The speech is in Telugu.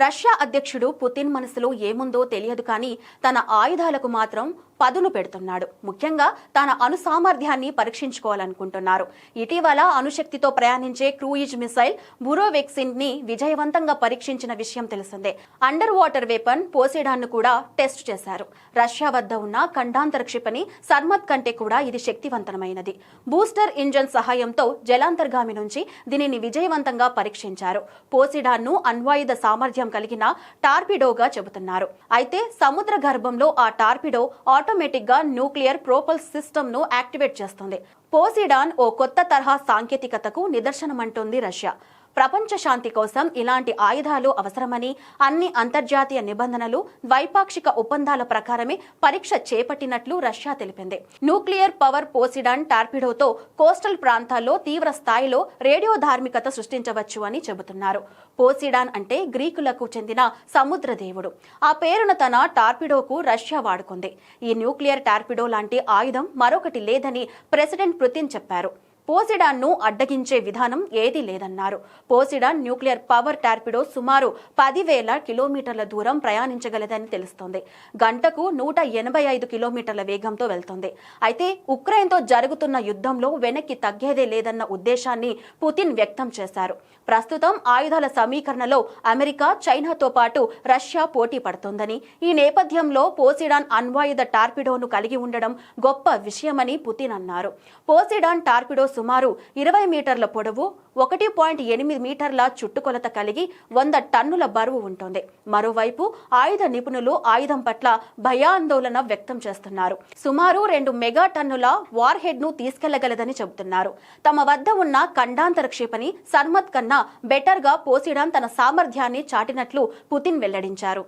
రష్యా అధ్యక్షుడు పుతిన్ మనసులో ఏముందో తెలియదు కానీ తన ఆయుధాలకు మాత్రం పదును పెడుతున్నాడు. ముఖ్యంగా తన అణు సామర్థ్యాన్ని పరీక్షించుకోవాలనుకుంటున్నారు. ఇటీవల అణుశక్తితో ప్రయాణించే క్రూయిజ్ మిసైల్ బురోవెక్సిన్ ని విజయవంతంగా పరీక్షించిన విషయం తెలిసిందే. అండర్ వాటర్ వెపన్ పోసిడాన్ ను కూడా టెస్ట్ చేశారు. రష్యా వద్ద ఉన్న ఖండాంతర క్షిపణి సర్మత్ కంటే కూడా ఇది శక్తివంతమైనది. బూస్టర్ ఇంజన్ సహాయంతో జలాంతర్గామి నుంచి దీనిని విజయవంతంగా పరీక్షించారు. పోసిడాన్ ను అణ్వాయుధ సామర్థ్యం కలిగిన టార్పిడోగా చెబుతున్నారు. అయితే సముద్ర గర్భంలో ఆ టార్పిడో ఆటోమేటిక్ గా న్యూక్లియర్ ప్రోపల్స్ సిస్టమ్ ను యాక్టివేట్ చేస్తుంది. పోసిడాన్ ఓ కొత్త తరహా సాంకేతికతకు నిదర్శనమంటోంది రష్యా. ప్రపంచ శాంతి కోసం ఇలాంటి ఆయుధాలు అవసరమని, అన్ని అంతర్జాతీయ నిబంధనలు, ద్వైపాక్షిక ఒప్పందాల ప్రకారమే పరీక్ష చేపట్టినట్లు రష్యా తెలిపింది. న్యూక్లియర్ పవర్ పోసిడాన్ టార్పిడోతో కోస్టల్ ప్రాంతాల్లో తీవ్ర స్థాయిలో రేడియో ధార్మికత సృష్టించవచ్చు అని చెబుతున్నారు. పోసిడాన్ అంటే గ్రీకులకు చెందిన సముద్ర దేవుడు. ఆ పేరును తన టార్పిడోకు రష్యా వాడుకుంది. ఈ న్యూక్లియర్ టార్పిడో లాంటి ఆయుధం మరొకటి లేదని ప్రెసిడెంట్ పుతిన్ చెప్పారు. పోసిడాన్ ను అడ్డగించే విధానం ఏదీ లేదన్నారు. పోసిడాన్ న్యూక్లియర్ పవర్ టార్పిడో సుమారు 10,000 కిలోమీటర్ల దూరం ప్రయాణించగలదని తెలుస్తోంది. గంటకు 185 కిలోమీటర్ల వేగంతో వెళ్తుంది. అయితే ఉక్రెయిన్తో జరుగుతున్న యుద్ధంలో వెనక్కి తగ్గేదే లేదన్న ఉద్దేశాన్ని పుతిన్ వ్యక్తం చేశారు. ప్రస్తుతం ఆయుధాల సమీకరణలో అమెరికా, చైనాతో పాటు రష్యా పోటీ పడుతోందని, ఈ నేపథ్యంలో పోసిడాన్ అణ్వాయుధ టార్పిడోను కలిగి ఉండడం గొప్ప విషయమని పుతిన్ అన్నారు. పోసిడాన్ టార్పిడో సుమారు 20 మీటర్ల పొడవు, 1.8 మీటర్ల చుట్టుకొలత కలిగి 100 టన్నుల బరువు ఉంటుంది. మరోవైపు ఆయుధ నిపుణులు ఆయుధం పట్ల భయాందోళన వ్యక్తం చేస్తున్నారు. సుమారు 2 మెగా టన్నుల వార్ హెడ్ ను తీసుకెళ్లగలదని చెబుతున్నారు. తమ వద్ద ఉన్న ఖండాంతర క్షిపణి సర్మత్ కన్నా బెటర్ గా పోసిడాన్ తన సామర్థ్యాన్ని చాటినట్లు పుతిన్ వెల్లడించారు.